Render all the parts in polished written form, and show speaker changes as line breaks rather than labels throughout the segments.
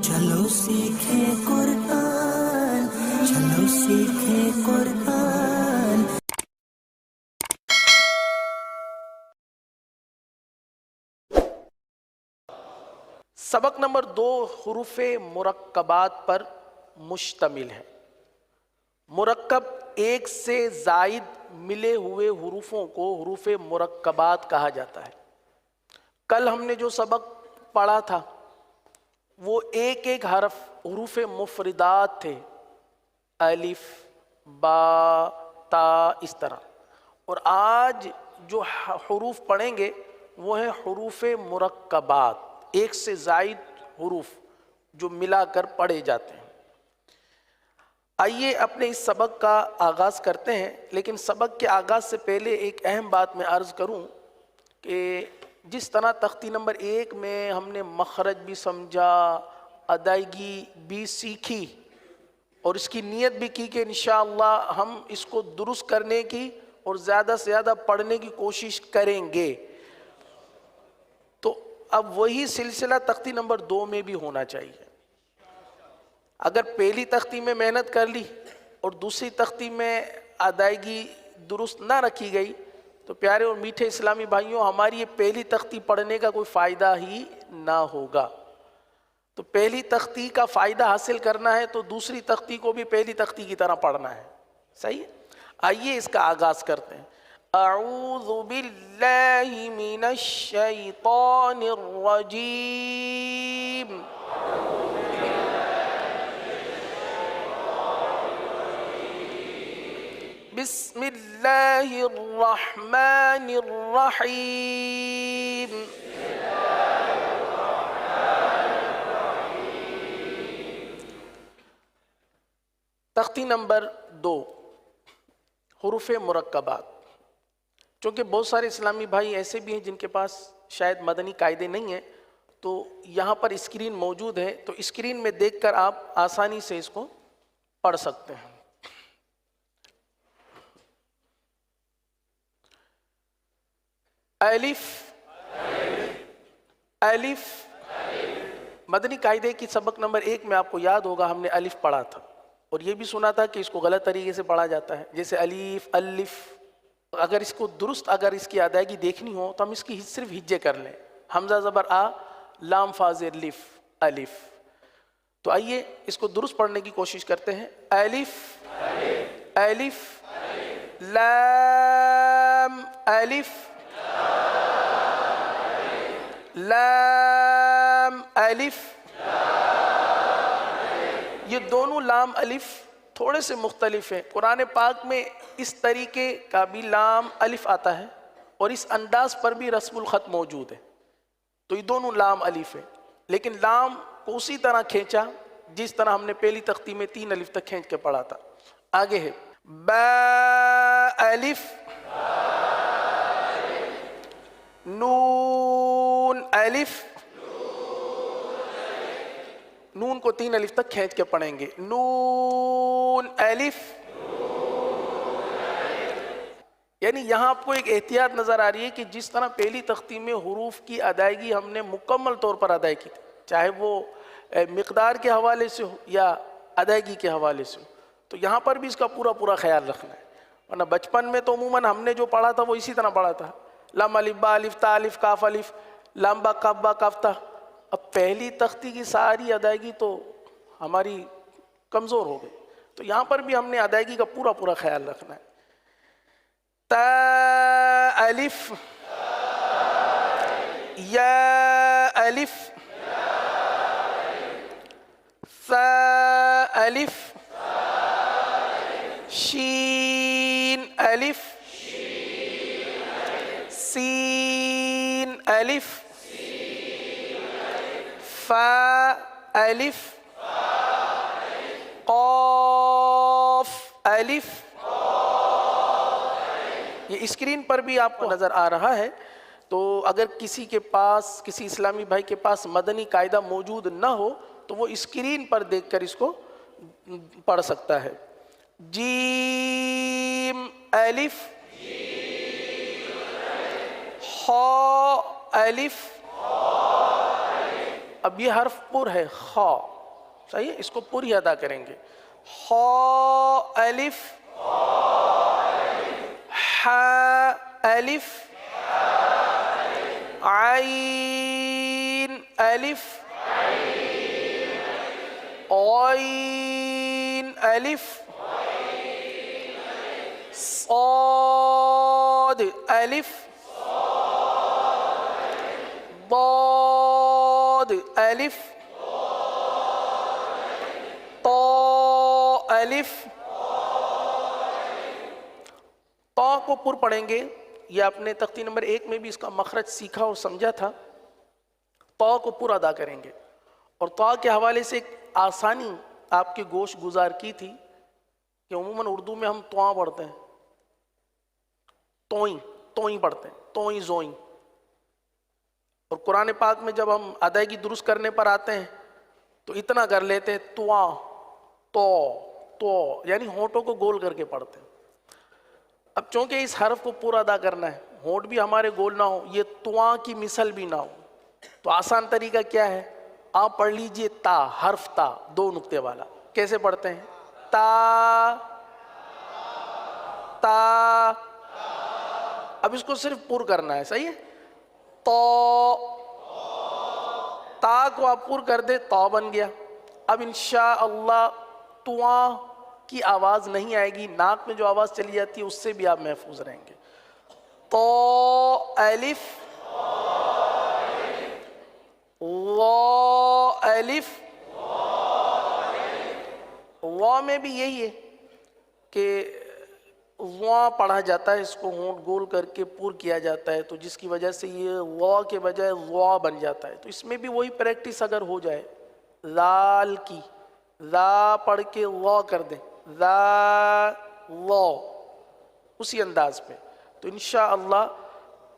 چلو سیکھیں قرآن، چلو سیکھیں قرآن۔
سبق نمبر 2 حروف مرکبات پر مشتمل ہے۔ مرکب ایک سے زائد ملے ہوئے حروفوں کو حروف مرکبات کہا جاتا ہے۔ کل ہم نے جو سبق پڑھا تھا وہ ایک ایک حروف مفردات تھے، الف، با، تا، اس طرح، اور آج جو حروف پڑھیں گے وہ ہیں حروف مرکبات، ایک سے زائد حروف جو ملا کر پڑھے جاتے ہیں۔ آئیے اپنے اس سبق کا آغاز کرتے ہیں، لیکن سبق کے آغاز سے پہلے ایک اہم بات میں عرض کروں کہ جس طرح تختی نمبر 1 میں ہم نے مخرج بھی سمجھا، ادائیگی بھی سیکھی اور اس کی نیت بھی کی کہ انشاءاللہ ہم اس کو درست کرنے کی اور زیادہ سے زیادہ پڑھنے کی کوشش کریں گے، تو اب وہی سلسلہ تختی نمبر 2 میں بھی ہونا چاہیے۔ اگر پہلی تختی میں محنت کر لی اور دوسری تختی میں ادائیگی درست نہ رکھی گئی تو پیارے اور میٹھے اسلامی بھائیوں، ہماری یہ پہلی تختی پڑھنے کا کوئی فائدہ ہی نہ ہوگا۔ تو پہلی تختی کا فائدہ حاصل کرنا ہے تو دوسری تختی کو بھی پہلی تختی کی طرح پڑھنا ہے، صحیح ہے؟ آئیے اس کا آغاز کرتے ہیں۔ اعوذ باللہ من الشیطان الرجیم، بسم اللہ الرحمن الرحیم۔ تختی نمبر 2 حروف مرکبات۔ چونکہ بہت سارے اسلامی بھائی ایسے بھی ہیں جن کے پاس شاید مدنی قاعدے نہیں ہیں، تو یہاں پر اسکرین موجود ہے، تو اسکرین میں دیکھ کر آپ آسانی سے اس کو پڑھ سکتے ہیں۔ الف، الف، مدنی قاعدے کی سبق نمبر 1 میں آپ کو یاد ہوگا ہم نے الف پڑھا تھا، اور یہ بھی سنا تھا کہ اس کو غلط طریقے سے پڑھا جاتا ہے، جیسے الف، الف۔ اگر اس کو درست، اگر اس کی ادائیگی دیکھنی ہو تو ہم اس کی صرف ہجے کر لیں، حمزہ زبر آ، لام فا زیر لف، الف۔ تو آئیے اس کو درست پڑھنے کی کوشش کرتے ہیں۔ الف، الف، لام، الف، لام، الف۔ یہ دونوں لام الف تھوڑے سے مختلف ہیں۔ قرآن پاک میں اس طریقے کا بھی لام الف آتا ہے اور اس انداز پر بھی رسم الخط موجود ہے، تو یہ دونوں لام الف ہیں، لیکن لام کو اسی طرح کھینچا جس طرح ہم نے پہلی تختی میں 3 الف تک کھینچ کے پڑھا تھا۔ آگے ہے با، الف، نون، الف، نون کو 3 الف تک کھینچ کے پڑھیں گے، نون، الف۔ یعنی یہاں آپ کو ایک احتیاط نظر آ رہی ہے کہ جس طرح پہلی تختی میں حروف کی ادائیگی ہم نے مکمل طور پر ادائیگی کی تھی، چاہے وہ مقدار کے حوالے سے ہو یا ادائیگی کے حوالے سے ہو، تو یہاں پر بھی اس کا پورا پورا خیال رکھنا ہے، ورنہ بچپن میں تو عموماً ہم نے جو پڑھا تھا وہ اسی طرح پڑھا تھا، لام الف با الف تا الف کاف الف، لام با کاف تا۔ اب پہلی تختی کی ساری ادائیگی تو ہماری کمزور ہو گئی، تو یہاں پر بھی ہم نے ادائیگی کا پورا پورا خیال رکھنا ہے۔ تا، الف، یا، الف، ثا، الف، شین، الف، سین، الف، فا، الف، قاف، الف۔ یہ اسکرین پر بھی آپ کو نظر آ رہا ہے، تو اگر کسی کے پاس، کسی اسلامی بھائی کے پاس مدنی قاعدہ موجود نہ ہو تو وہ اسکرین پر دیکھ کر اس کو پڑھ سکتا ہے۔ جیم، الف، خا، الف، اب یہ حرف پر ہے خا، صحیح ہے، اس کو پوری ادا کریں گے. خ الف، ح الف، عین الف، عین الف، صاد الف، ضاد الف، طا الف. طا کو پر پڑھیں گے. یہ آپ نے تختی نمبر 1 میں بھی اس کا مخرج سیکھا اور سمجھا تھا. طا کو پر ادا کریں گے. اور طا کے حوالے سے ایک آسانی آپ کے گوش گزار کی تھی کہ عموماً اردو میں ہم تواں پڑھتے ہیں، توئیں توئیں پڑھتے ہیں، توئیں زوئیں. اور قرآن پاک میں جب ہم ادائیگی درست کرنے پر آتے ہیں تو اتنا کر لیتے ہیں تواں، تو یعنی ہونٹوں کو گول کر کے پڑھتے ہیں. اب چونکہ اس حرف کو پورا ادا کرنا ہے، ہونٹ بھی ہمارے گول نہ ہو، یہ تواں کی مثل بھی نہ ہو، تو آسان طریقہ کیا ہے؟ آپ پڑھ لیجئے تا، حرف تا 2 نقطے والا. کیسے پڑھتے ہیں؟ تا تا. اب اس کو صرف پر کرنا ہے. صحیح ہے؟ تو تا کو آپ پر کر دے، تو بن گیا. اب انشاءاللہ تواں کی آواز نہیں آئے گی، ناک میں جو آواز چلی جاتی ہے اس سے بھی آپ محفوظ رہیں گے. تو الف، وا الف. وا میں بھی یہی ہے کہ وا پڑھا جاتا ہے، اس کو ہونٹ گول کر کے پر کیا جاتا ہے، تو جس کی وجہ سے یہ وا کے بجائے وا بن جاتا ہے. تو اس میں بھی وہی پریکٹس اگر ہو جائے، لال کی لا پڑھ کے وا کر دیں، لا وا، اسی انداز پہ، تو انشاءاللہ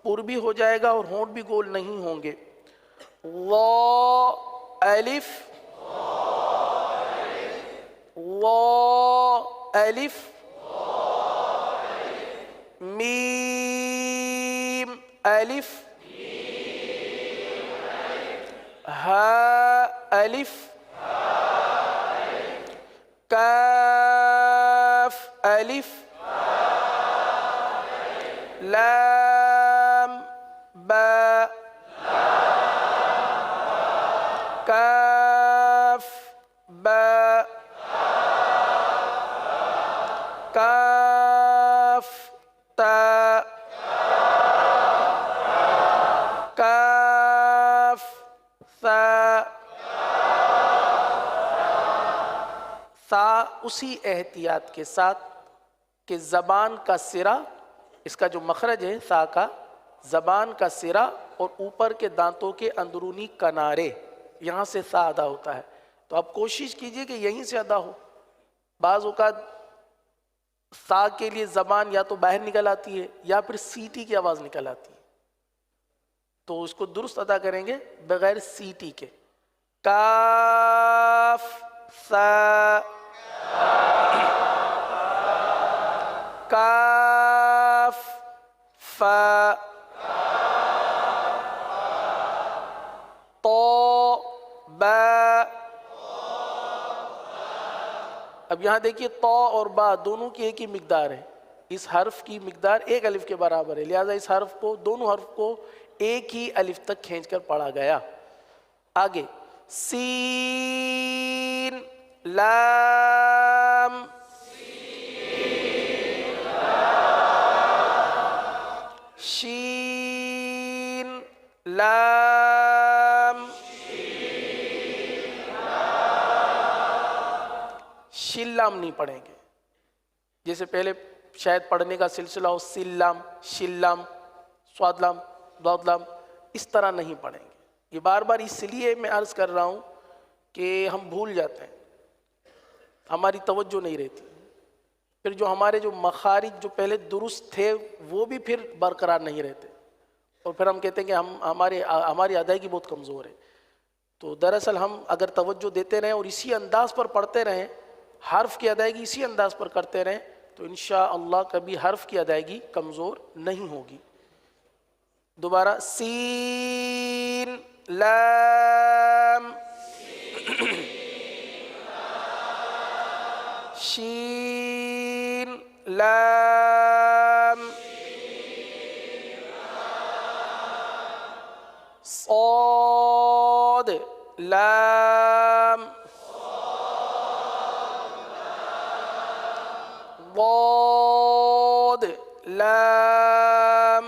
پر بھی ہو جائے گا اور ہونٹ بھی گول نہیں ہوں گے. وا الف، وا الف، میم الف، ہا الف، کاف الف، لام با، کاف با، کاف تا، کاف ثا. ثا اسی احتیاط کے ساتھ کہ زبان کا سرا، اس کا جو مخرج ہے ثا کا، زبان کا سرا اور اوپر کے دانتوں کے اندرونی کنارے، یہاں سے ثا ادا ہوتا ہے. تو آپ کوشش کیجئے کہ یہیں سے ادا ہو. بعض اوقات ثا کے لیے زبان یا تو باہر نکل آتی ہے یا پھر سیٹی کی آواز نکل آتی ہے، تو اس کو درست ادا کریں گے بغیر سیٹی کے. کاف ثا، کاف فا، تو با. اب یہاں دیکھیے تو اور با دونوں کی ایک ہی مقدار ہے، اس حرف کی مقدار 1 الف کے برابر ہے، لہذا اس حرف کو، دونوں حرف کو ایک ہی الف تک کھینچ کر پڑھا گیا. آگے سین لام، شین لام، شین لام نہیں پڑھیں گے، جیسے پہلے شاید پڑھنے کا سلسلہ ہو، سین لام، شین لام، صاد لام، ضاد لام، اس طرح نہیں پڑھیں گے. یہ بار بار اس لیے میں عرض کر رہا ہوں کہ ہم بھول جاتے ہیں، ہماری توجہ نہیں رہتی، پھر جو ہمارے جو مخارج جو پہلے درست تھے وہ بھی پھر برقرار نہیں رہتے، اور پھر ہم کہتے ہیں کہ ہماری ادائیگی بہت کمزور ہے. تو دراصل ہم اگر توجہ دیتے رہیں اور اسی انداز پر پڑھتے رہیں، حرف کی ادائیگی اسی انداز پر کرتے رہیں، تو انشاءاللہ کبھی حرف کی ادائیگی کمزور نہیں ہوگی. دوبارہ سین لام، شین لام صاد لام ضاد لام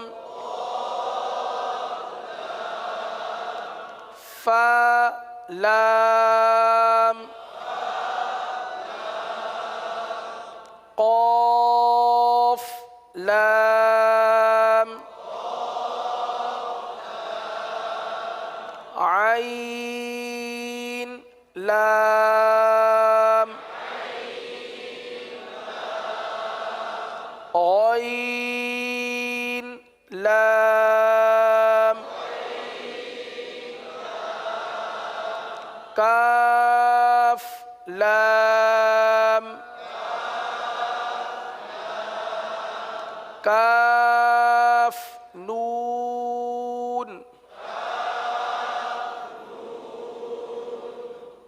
فا لام قاف لام عين لام عين لام كاف لام كاف نون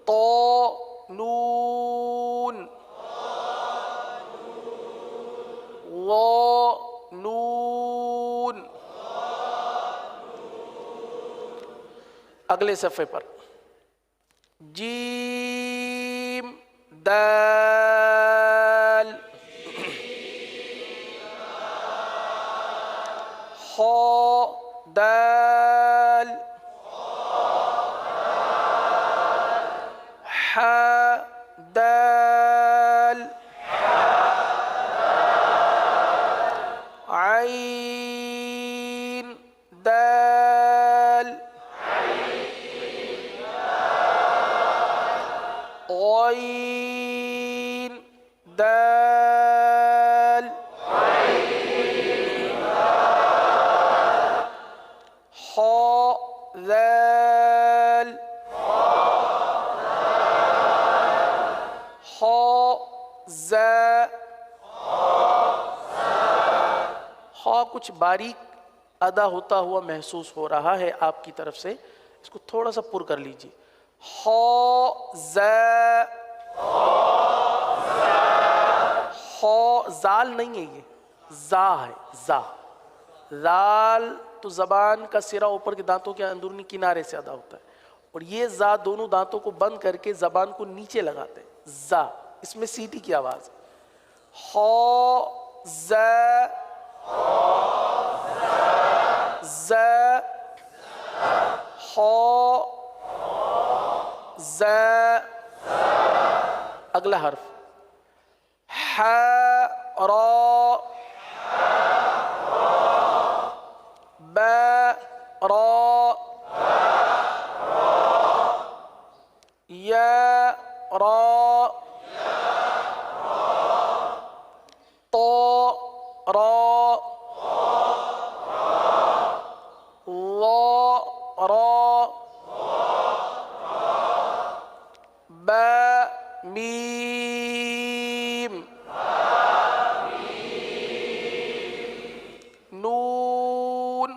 طا نون ظا نون. اگلے صفحے پر جیم دال خا دال ح دال عين دال غين دال حاء ذال حاء زا. حاء کچھ باریک ادا ہوتا ہوا محسوس ہو رہا ہے آپ کی طرف سے، اس کو تھوڑا سا پر کر لیجیے. حاء زا حاء زال نہیں ہے، یہ زا ہے. زا زال تو زبان کا سرا اوپر کے دانتوں کے اندرونی کنارے سے ادا ہوتا ہے، اور یہ زا دونوں دانتوں کو بند کر کے زبان کو نیچے لگاتے ہیں. زا اس میں سیٹی کی آواز ہے. حاء زا زا حاء زا. اگلا حرف ح را با را یا را طا را ظا را با میم نون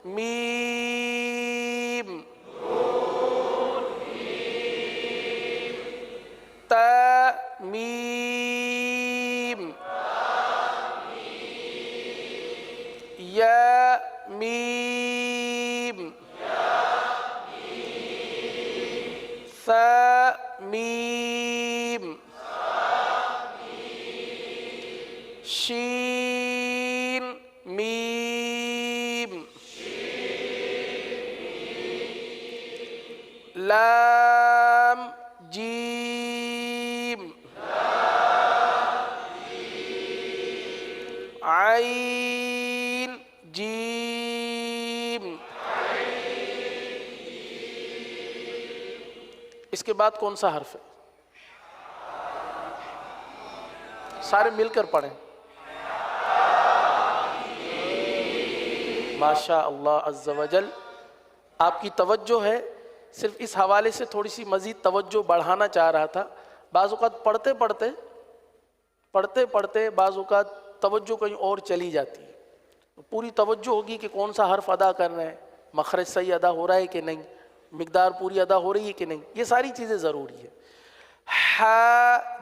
میم تا میم یا میم ثا میم شین میم لام جیم عین جیم. اس کے بعد کون سا حرف ہے؟ سارے مل کر پڑھیں. ماشاء اللہ عز و جل. آپ کی توجہ ہے، صرف اس حوالے سے تھوڑی سی مزید توجہ بڑھانا چاہ رہا تھا. بعض اوقات پڑھتے پڑھتے بعض اوقات توجہ کہیں اور چلی جاتی ہے. پوری توجہ ہوگی کہ کون سا حرف ادا کر رہے ہیں، مخرج صحیح ادا ہو رہا ہے کہ نہیں، مقدار پوری ادا ہو رہی ہے کہ نہیں، یہ ساری چیزیں ضروری ہے. ح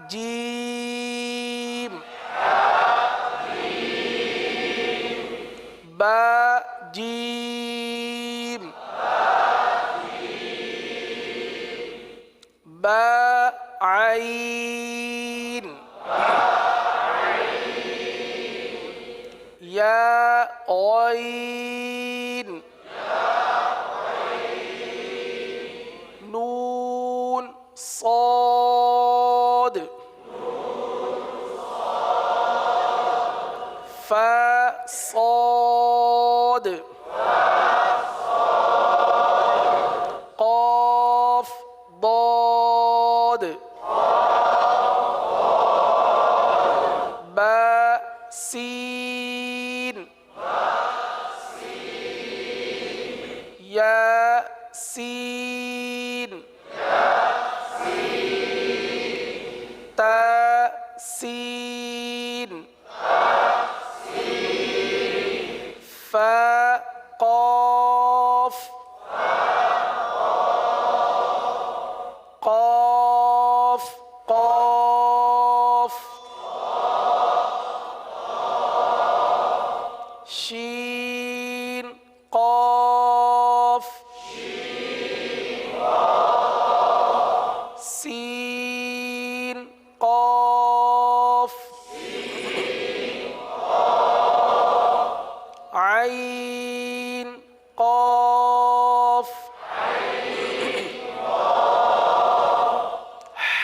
جیم با جیم با عین یا عین نون صاد فا صاد قاف ضاد با سین یا سین تا سین فا قاف قاف قاف شین قاف سین قاف عین قاف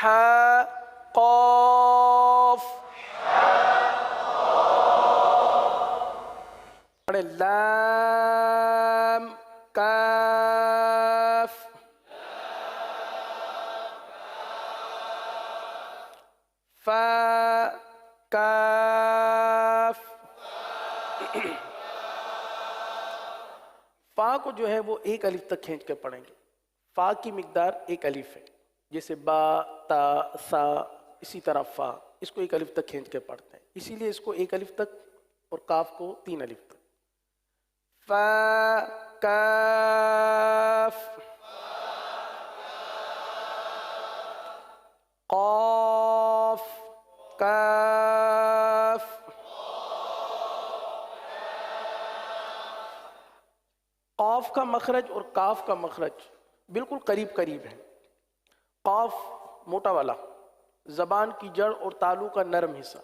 حا قاف لام کاف فا کاف فا کو جو ہے وہ ایک الف تک کھینچ کے پڑھیں گے. فا کی مقدار ایک الف ہے، جیسے با تا سا، اسی طرح فا اس کو ایک الف تک کھینچ کے پڑھتے ہیں، اسی لیے اس کو ایک الف تک اور کاف کو 3 الف تک. فا کاف قاف کاف قاف کا مخرج اور کاف کا مخرج بالکل قریب قریب ہے. قاف موٹا والا زبان کی جڑ اور تالو کا نرم حصہ،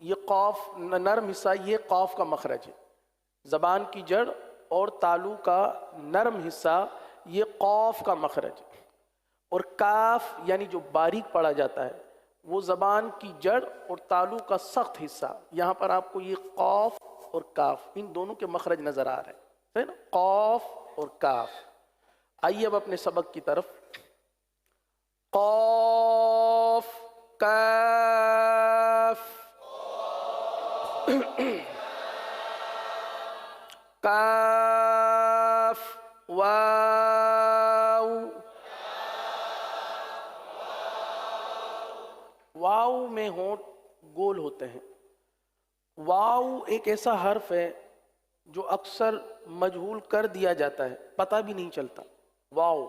یہ قاف نرم حصہ، یہ قاف کا مخرج ہے. زبان کی جڑ اور تالو کا نرم حصہ یہ قاف کا مخرج ہے. اور کاف یعنی جو باریک پڑھا جاتا ہے وہ زبان کی جڑ اور تالو کا سخت حصہ. یہاں پر آپ کو یہ قاف اور کاف ان دونوں کے مخرج نظر آ رہے ہیں نا، قاف اور کاف. آئیے اب اپنے سبق کی طرف. قاف کاف کاف واو. واو میں ہونٹ گول ہوتے ہیں. واو ایک ایسا حرف ہے جو اکثر مجہول کر دیا جاتا ہے، پتہ بھی نہیں چلتا. واو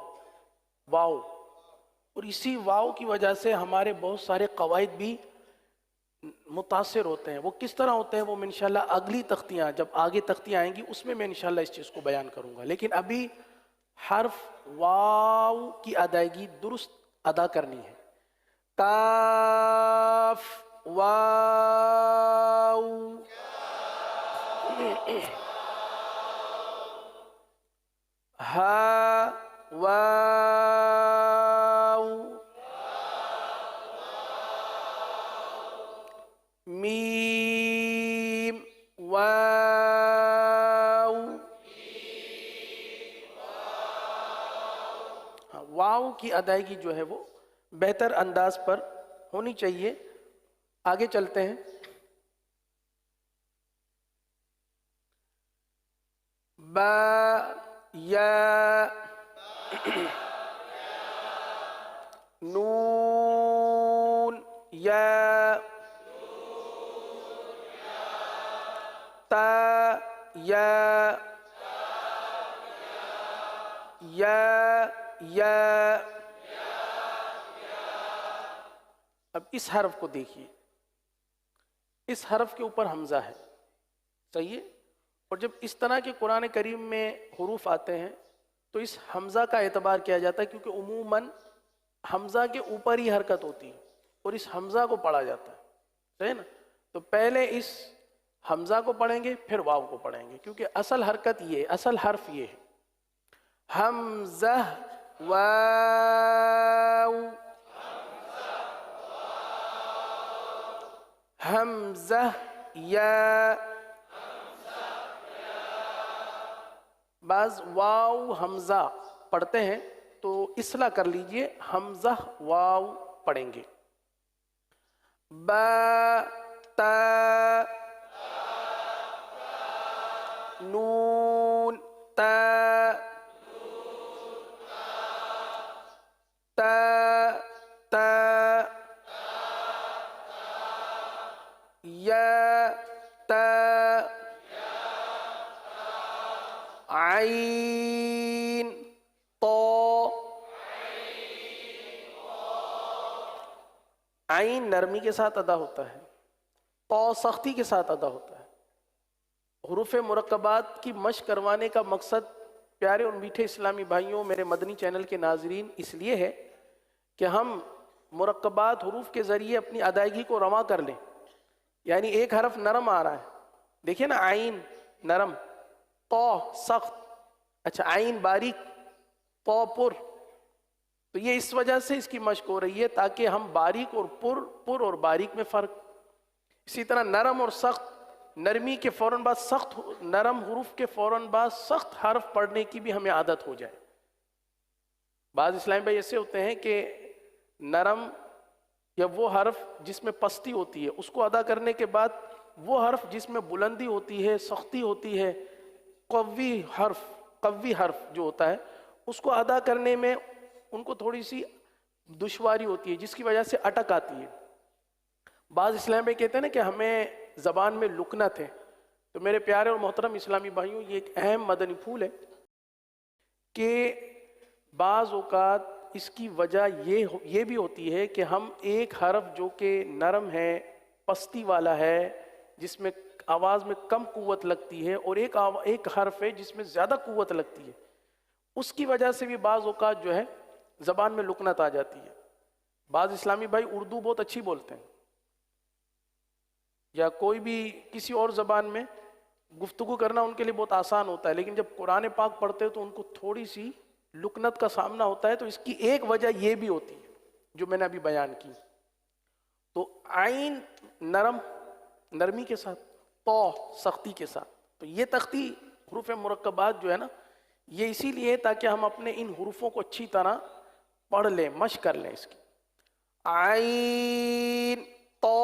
واو، اور اسی واو کی وجہ سے ہمارے بہت سارے قواعد بھی متاثر ہوتے ہیں. وہ کس طرح ہوتے ہیں وہ میں انشاءاللہ اگلی تختیاں، جب آگے تختیاں آئیں گی اس میں انشاءاللہ اس چیز کو بیان کروں گا. لیکن ابھی حرف واو کی ادائیگی درست ادا کرنی ہے. کاف واو ہا واو میم واو. واو کی ادائیگی جو ہے وہ بہتر انداز پر ہونی چاہیے. آگے چلتے ہیں. با یا نون یا تا یا یا اب اس حرف کو دیکھیے، اس حرف کے اوپر حمزہ ہے، صحیح ہے؟ اور جب اس طرح کے قرآن کریم میں حروف آتے ہیں تو اس حمزہ کا اعتبار کیا جاتا ہے، کیونکہ عموماً حمزہ کے اوپر ہی حرکت ہوتی ہے اور اس حمزہ کو پڑھا جاتا ہے، صحیح ہے نا؟ تو پہلے اس حمزہ کو پڑھیں گے پھر واو کو پڑھیں گے، کیونکہ اصل حرکت یہ ہے، اصل حرف یہ ہے، حمزہ واو، حمزہ یا، بعض واو حمزہ پڑھتے ہیں تو اصلاح کر لیجئے، حمزہ واو پڑھیں گے، با تا نون تا تا تا یا تا عین تو، عین نرمی کے ساتھ ادا ہوتا ہے، تو سختی کے ساتھ ادا ہوتا ہے۔ حروف مرکبات کی مشق کروانے کا مقصد پیارے اور میٹھے اسلامی بھائیوں، میرے مدنی چینل کے ناظرین، اس لیے ہے کہ ہم مرکبات حروف کے ذریعے اپنی ادائیگی کو رواں کر لیں۔ یعنی ایک حرف نرم آ رہا ہے، دیکھیں نا، عین نرم، تو سخت، اچھا عین باریک، تو پر، تو یہ اس وجہ سے اس کی مشق ہو رہی ہے تاکہ ہم باریک اور پر اور باریک میں فرق، اسی طرح نرم اور سخت، نرمی کے فوراً بعد سخت، نرم حروف کے فوراً بعد سخت حرف پڑھنے کی بھی ہمیں عادت ہو جائے۔ بعض اسلامی بھائی ایسے ہوتے ہیں کہ نرم یا وہ حرف جس میں پستی ہوتی ہے اس کو ادا کرنے کے بعد وہ حرف جس میں بلندی ہوتی ہے، سختی ہوتی ہے، قوی حرف جو ہوتا ہے اس کو ادا کرنے میں ان کو تھوڑی سی دشواری ہوتی ہے، جس کی وجہ سے اٹک آتی ہے۔ بعض اسلام بھائی کہتے ہیں نا کہ ہمیں زبان میں لکنت ہے، تو میرے پیارے اور محترم اسلامی بھائیوں، یہ ایک اہم مدنی پھول ہے کہ بعض اوقات اس کی وجہ یہ بھی ہوتی ہے کہ ہم ایک حرف جو کہ نرم ہے، پستی والا ہے، جس میں آواز میں کم قوت لگتی ہے، اور ایک حرف ہے جس میں زیادہ قوت لگتی ہے، اس کی وجہ سے بھی بعض اوقات جو ہے زبان میں لکنت آ جاتی ہے۔ بعض اسلامی بھائی اردو بہت اچھی بولتے ہیں یا کوئی بھی کسی اور زبان میں گفتگو کرنا ان کے لیے بہت آسان ہوتا ہے، لیکن جب قرآن پاک پڑھتے ہیں تو ان کو تھوڑی سی لکنت کا سامنا ہوتا ہے، تو اس کی ایک وجہ یہ بھی ہوتی ہے جو میں نے ابھی بیان کی۔ تو عین نرمی کے ساتھ، تو سختی کے ساتھ، تو یہ تختی حروف مرکبات جو ہے نا، یہ اسی لیے تاکہ ہم اپنے ان حروفوں کو اچھی طرح پڑھ لیں، مشق کر لیں اس کی۔ عین تو،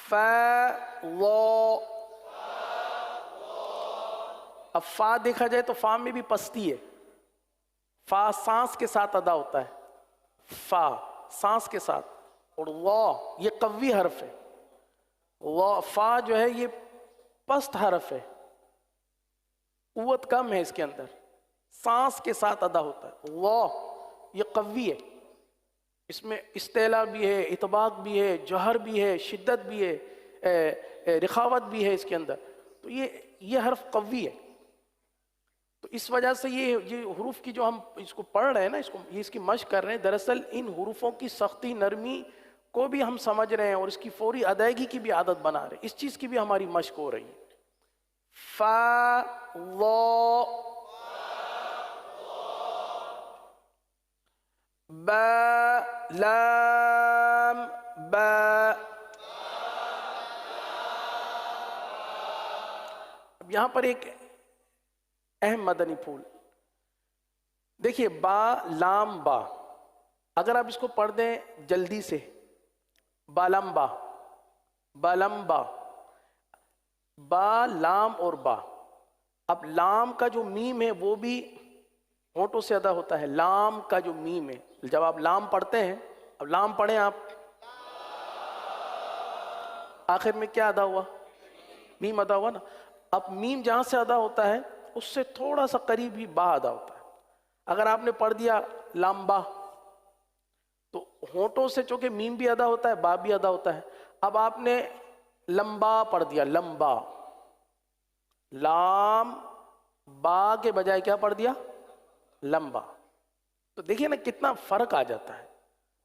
فا و، اب فا دیکھا جائے تو فا میں بھی پستی ہے، فا سانس کے ساتھ ادا ہوتا ہے، فا سانس کے ساتھ، اور و یہ قوی حرف ہے، فا جو ہے یہ پست حرف ہے، قوت کم ہے اس کے اندر، سانس کے ساتھ ادا ہوتا ہے، یہ قوی ہے، اس میں استعلا بھی ہے، اطباق بھی ہے، جہر بھی ہے، شدت بھی ہے، رخاوت بھی ہے اس کے اندر، تو یہ حرف قوی ہے۔ تو اس وجہ سے یہ حروف کی جو ہم اس کو پڑھ رہے ہیں نا، اس کی مشق کر رہے ہیں، دراصل ان حروفوں کی سختی نرمی کو بھی ہم سمجھ رہے ہیں اور اس کی فوری ادائیگی کی بھی عادت بنا رہے ہیں، اس چیز کی بھی ہماری مشق ہو رہی ہے۔ فا و، با لام با، اب یہاں پر ایک اہم مدنی پھول دیکھیے، با لام با، اگر آپ اس کو پڑھ دیں جلدی سے، بالمبا، بالمبا، با لام اور با، اب لام کا جو میم ہے وہ بھی ہونٹوں سے ادا ہوتا ہے، لام کا جو میم ہے، جب آپ لام پڑھتے ہیں، اب لام پڑھیں آپ، آخر میں کیا ادا ہوا؟ میم ادا ہوا نا۔ اب میم جہاں سے ادا ہوتا ہے اس سے تھوڑا سا قریب ہی با ادا ہوتا ہے۔ اگر آپ نے پڑھ دیا لامبا تو ہونٹوں سے چونکہ میم بھی ادا ہوتا ہے با بھی ادا ہوتا ہے. اب آپ نے لمبا پڑھ دیا لمبا، لام با کے بجائے کیا پڑھ دیا لمبا. تو دیکھیے نا کتنا فرق آ جاتا ہے.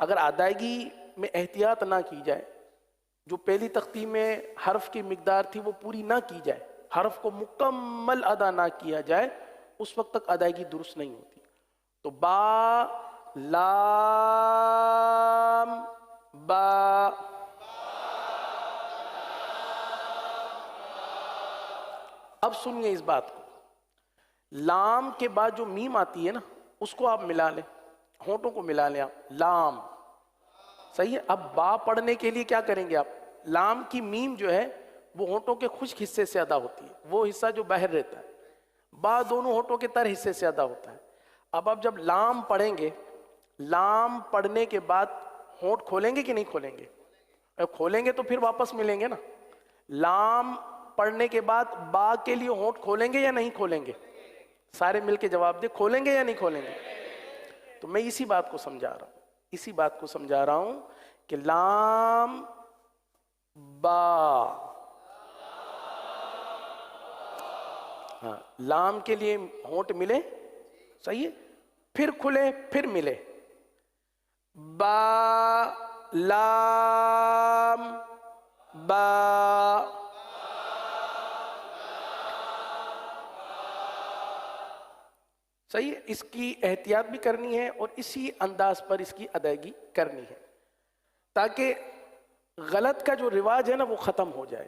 اگر ادائیگی میں احتیاط نہ کی جائے، جو پہلی تختی میں حرف کی مقدار تھی وہ پوری نہ کی جائے، حرف کو مکمل ادا نہ کیا جائے، اس وقت تک ادائیگی درست نہیں ہوتی. تو با لام با، اب سنیے اس بات کو، لام کے بعد جو میم آتی ہے نا اس کو آپ ملا لیں، ہونٹوں کو ملا لیں آپ، لام صحیح ہے. اب با پڑھنے کے لیے کیا کریں گے آپ، لام کی میم جو ہے وہ ہونٹوں کے خشک حصے سے ادا ہوتی ہے، وہ حصہ جو باہر رہتا ہے. با دونوں ہونٹوں کے تر حصے سے ادا ہوتا ہے. اب آپ جب لام پڑھیں گے، لام پڑھنے کے بعد ہونٹ کھولیں گے کہ نہیں کھولیں گے؟ کھولیں گے تو پھر واپس ملیں گے نا. لام پڑھنے کے بعد با کے لیے ہونٹ کھولیں گے یا نہیں کھولیں گے؟ سارے مل کے جواب دے، کھولیں گے یا نہیں کھولیں گے؟ تو میں اسی بات کو سمجھا رہا ہوں کہ لام با، ہاں لام کے لیے ہونٹ ملے، صحیح ہے، پھر کھلے پھر ملے، با لام با. صحیح ہے، اس کی احتیاط بھی کرنی ہے اور اسی انداز پر اس کی ادائیگی کرنی ہے تاکہ غلط کا جو رواج ہے نا وہ ختم ہو جائے،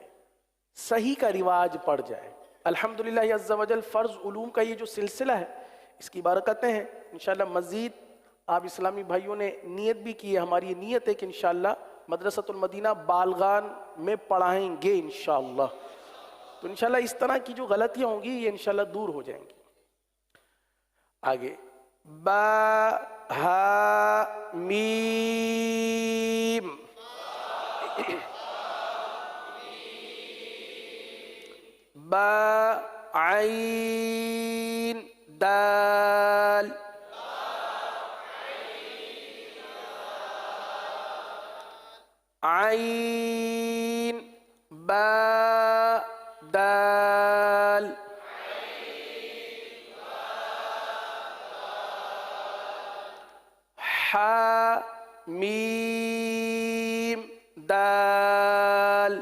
صحیح کا رواج پڑ جائے. الحمدللہ عز و جل فرض علوم کا یہ جو سلسلہ ہے اس کی برکتیں ہیں. انشاءاللہ مزید آپ اسلامی بھائیوں نے نیت بھی کی ہے، ہماری یہ نیت ہے کہ انشاءاللہ مدرسۃ المدینہ بالغان میں پڑھائیں گے انشاءاللہ. تو انشاءاللہ اس طرح کی جو غلطیاں ہوں گی یہ انشاءاللہ دور ہو جائیں گی. آگے با ہا میم، با عین دال، عین با دال، حا میم دال،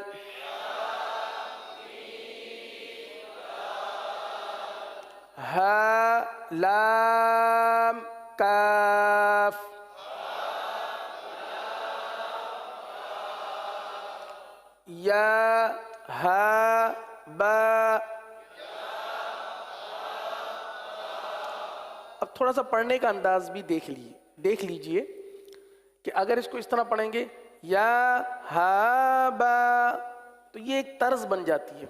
ہا لام کاف، یا ہا با. اب تھوڑا سا پڑھنے کا انداز بھی دیکھ لیجئے کہ اگر اس کو اس طرح پڑھیں گے یا ہا با تو یہ ایک طرز بن جاتی ہے،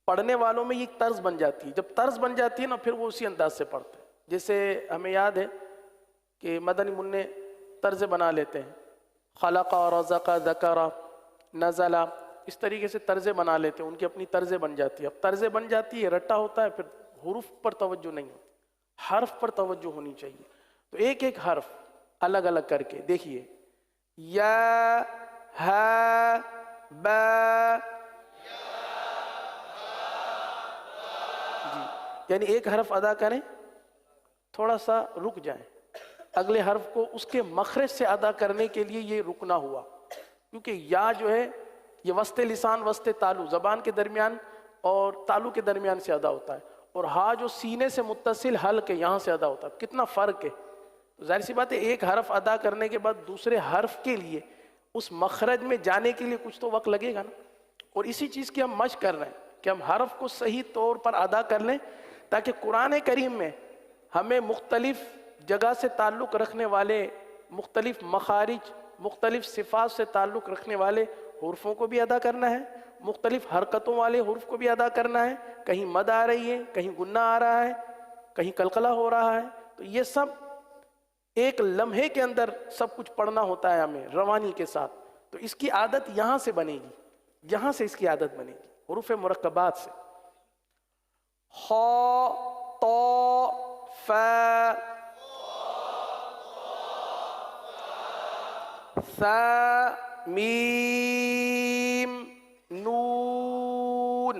پڑھنے والوں میں یہ ایک طرز بن جاتی ہے. جب طرز بن جاتی ہے نا پھر وہ اسی انداز سے پڑھتے ہیں. جیسے ہمیں یاد ہے کہ مدنی منع طرز بنا لیتے ہیں، خلق رزق ذکر نزل، اس طریقے سے طرزیں بنا لیتے ہیں، ان کی اپنی طرزیں بن جاتی ہے. اب طرزیں بن جاتی ہے، رٹا ہوتا ہے، پھر حروف پر توجہ نہیں ہوتی، حرف پر توجہ ہونی چاہیے. تو ایک ایک حرف الگ الگ کر کے دیکھیے، یا ہا با، جی یعنی ایک حرف ادا کریں، تھوڑا سا رک جائیں، اگلے حرف کو اس کے مخرج سے ادا کرنے کے لیے یہ رکنا ہوا، کیونکہ یا جو ہے یہ وسط لسان وسط تالو، زبان کے درمیان اور تالو کے درمیان سے ادا ہوتا ہے، اور ہا جو سینے سے متصل حلق ہے یہاں سے ادا ہوتا ہے. کتنا فرق ہے. ظاہر سی بات ہے ایک حرف ادا کرنے کے بعد دوسرے حرف کے لیے اس مخرج میں جانے کے لیے کچھ تو وقت لگے گا نا. اور اسی چیز کی ہم مشق کر رہے ہیں کہ ہم حرف کو صحیح طور پر ادا کر لیں تاکہ قرآن کریم میں ہمیں مختلف جگہ سے تعلق رکھنے والے، مختلف مخارج، مختلف صفات سے تعلق رکھنے والے حروفوں کو بھی ادا کرنا ہے، مختلف حرکتوں والے حروف کو بھی ادا کرنا ہے. کہیں مد آ رہی ہے، کہیں گنہ آ رہا ہے، کہیں قلقلہ ہو رہا ہے، تو یہ سب ایک لمحے کے اندر سب کچھ پڑھنا ہوتا ہے ہمیں روانی کے ساتھ. تو اس کی عادت یہاں سے بنے گی، یہاں سے اس کی عادت بنے گی، حروف مرکبات سے. خا تو فا ثا میم نون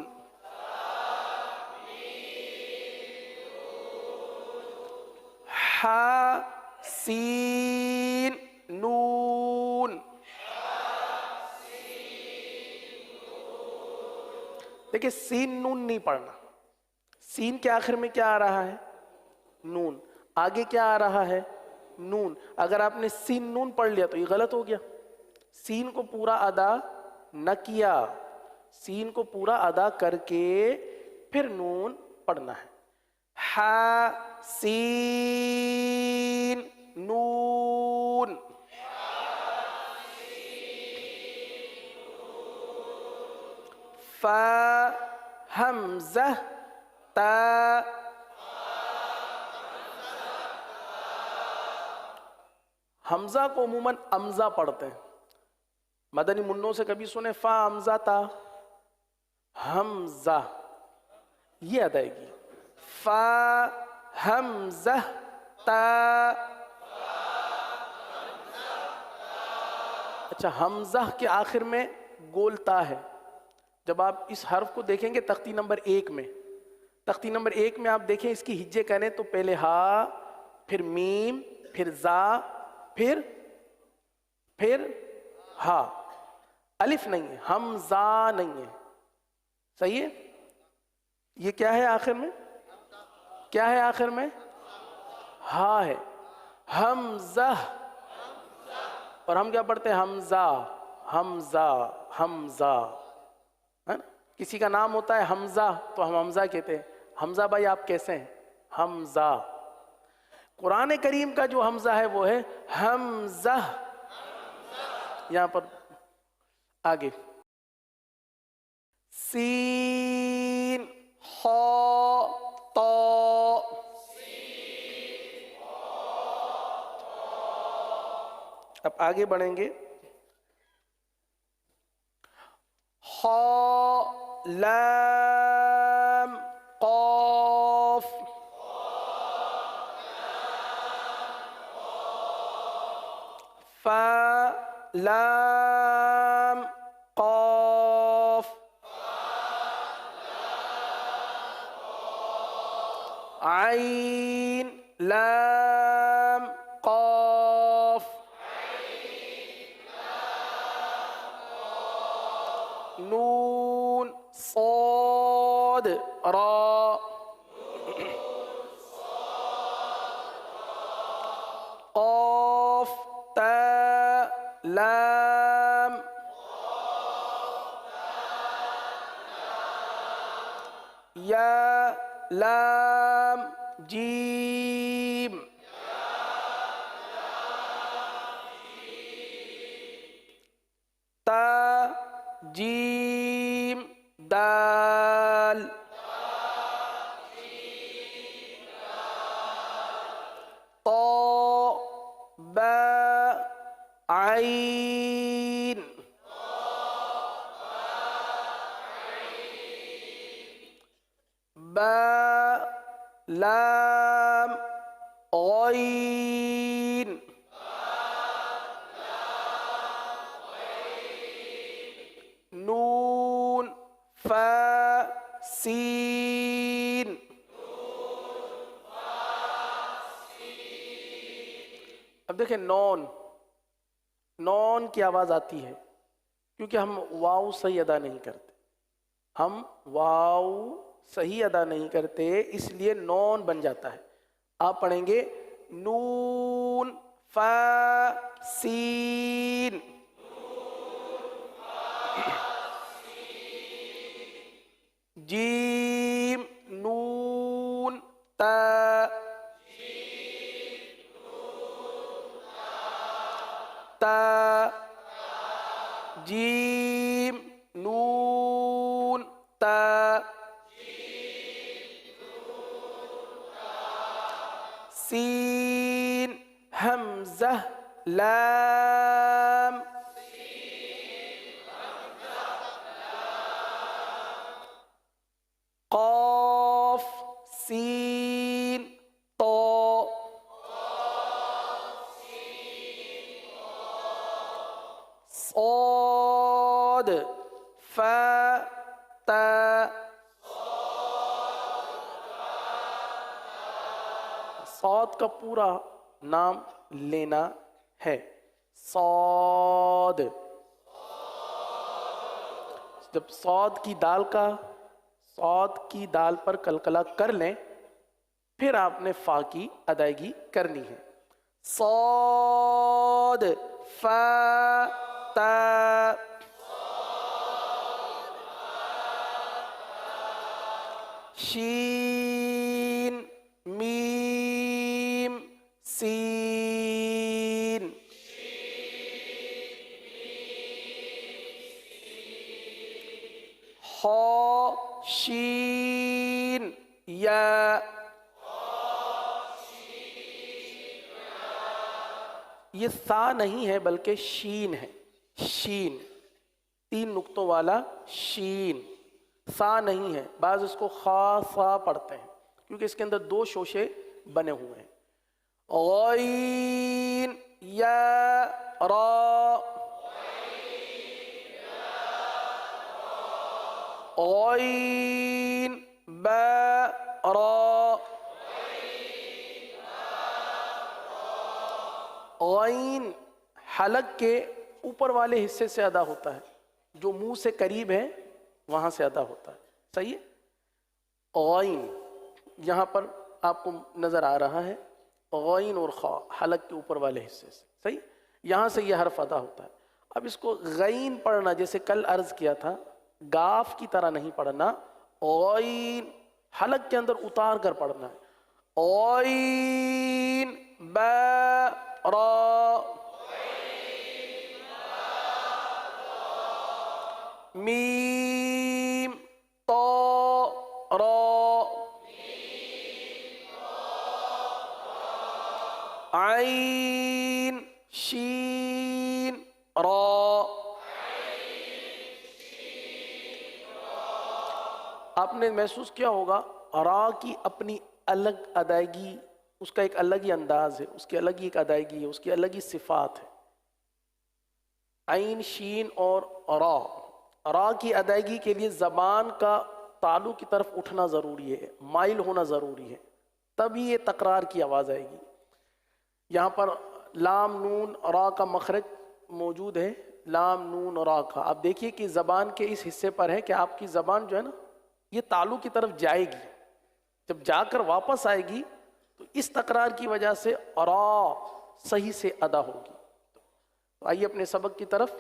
حا سین نون. دیکھیں سین نون نہیں پڑھنا. سین کے آخر میں کیا آ رہا ہے؟ نون. آگے کیا آ رہا ہے؟ نون. اگر آپ نے سین نون پڑھ لیا تو یہ غلط ہو گیا. سین کو پورا ادا نہ کیا. سین کو پورا ادا کر کے پھر نون پڑھنا ہے. حا سین نون. فا حمزہ تا. حمزہ کو عموماً امزہ پڑھتے ہیں. مدنی منوں سے کبھی سنے فا حمزہ تا؟ حمزہ یہ ادائیگی. فا حمزہ تا. اچھا حمزہ کے آخر میں گول تا ہے. جب آپ اس حرف کو دیکھیں گے تختی نمبر 1 میں، تختی نمبر 1 میں آپ دیکھیں اس کی ہجے کریں تو پہلے ہا، پھر میم، پھر زا، پھر ہا. الف نہیں ہے، حمزہ نہیں ہے. صحیح ہے؟ یہ کیا ہے آخر میں؟ کیا ہے آخر میں؟ ہا ہے. حمزہ. اور ہم کیا پڑھتے ہیں؟ حمزہ حمزہ حمزہ. کسی کا نام ہوتا ہے حمزہ تو ہم حمزہ کہتے ہیں. حمزہ بھائی آپ کیسے ہیں؟ حمزہ. قرآن کریم کا جو حمزہ ہے وہ ہے حمزہ. یہاں پر آگے سین خا تا. اب آگے بڑھیں گے. خا لام قاف. فا لام قاف. عین لام قاف. نون صاد را. قاف تا لام. یا لام جیم. تا جیم دال. طا با عین. با لام غین. نون فا سین. اب دیکھیں نون کی آواز آتی ہے کیونکہ ہم واو صحیح ادا نہیں کرتے. ہم واو صحیح ادا نہیں کرتے اس لیے نون بن جاتا ہے. آپ پڑھیں گے نون فا سین. جیم نون تا. تا جیم نون تا. سین حمزہ لام. قاف سین طا. صاد فا تا، صاد کا پورا نام لینا ہے، صاد۔ جب صاد کی دال پر قلقلہ کر لیں پھر آپ نے فا کی ادائیگی کرنی ہے، صاد فا تا، شین میم سین، خا شین یا، یہ سا نہیں ہے بلکہ شین ہے، شین، 3 نقطوں والا شین، سا نہیں ہے۔ بعض اس کو خا سا پڑھتے ہیں کیونکہ اس کے اندر 2 شوشے بنے ہوئے ہیں۔ غین یا را، غین با را، غین حلق کے اوپر والے حصے سے ادا ہوتا ہے، جو منہ سے قریب ہے وہاں سے ادا ہوتا ہے، صحیح ہے۔ غین یہاں پر آپ کو نظر آ رہا ہے، غین اور خا حلق کے اوپر والے حصے سے، صحیح، یہاں سے یہ حرف ادا ہوتا ہے۔ اب اس کو غین پڑھنا جیسے کل عرض کیا تھا، گاف کی طرح نہیں پڑھنا، غین حلق کے اندر اتار کر پڑھنا ہے، غین با را، میم تا را، عین شین را۔ آپ نے محسوس کیا ہوگا را کی اپنی الگ ادائیگی، اس کا ایک الگ ہی انداز ہے، اس کی الگ ہی ایک ادائیگی ہے، اس کی الگ ہی صفات ہے۔ عین شین اور را کی ادائیگی کے لیے زبان کا تالو کی طرف اٹھنا ضروری ہے، مائل ہونا ضروری ہے، تبھی یہ تکرار کی آواز آئے گی۔ یہاں پر لام نون را کا مخرج موجود ہے، لام نون را کا۔ آپ دیکھیے کہ زبان کے اس حصے پر ہے کہ آپ کی زبان جو ہے نا یہ تالو کی طرف جائے گی، جب جا کر واپس آئے گی تو اس تکرار کی وجہ سے را صحیح سے ادا ہوگی۔ تو آئیے اپنے سبق کی طرف،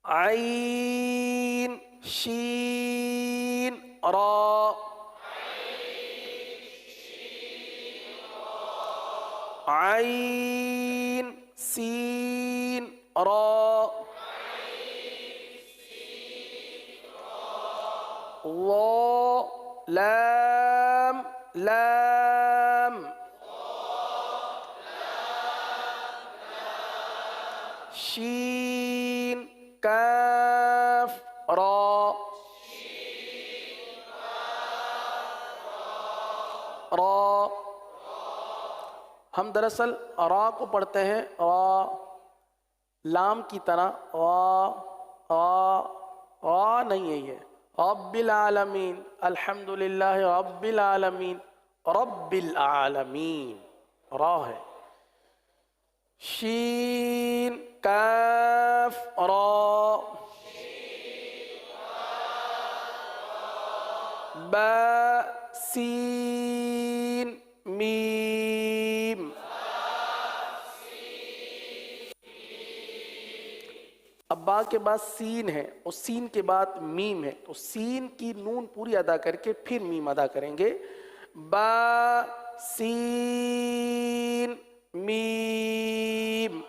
عین شین را، عین سین را، وا لام لام، شین کاف را، را۔ ہم دراصل را کو پڑھتے ہیں را لام کی طرح، را نہیں ہے، یہ رب العالمین، الحمدللہ رب العالمین، رب العالمین را ہے۔ شین کاف را، با سین میم، اب با کے بعد سین ہے اور سین کے بعد میم ہے، تو سین کی نون پوری ادا کر کے پھر میم ادا کریں گے، با سین میم۔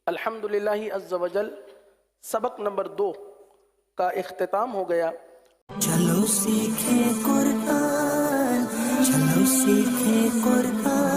الحمدللہ عز وجل سبق نمبر 2 کا اختتام ہو گیا۔
چلو سیکھیں قرآن، چلو سیکھیں قرآن۔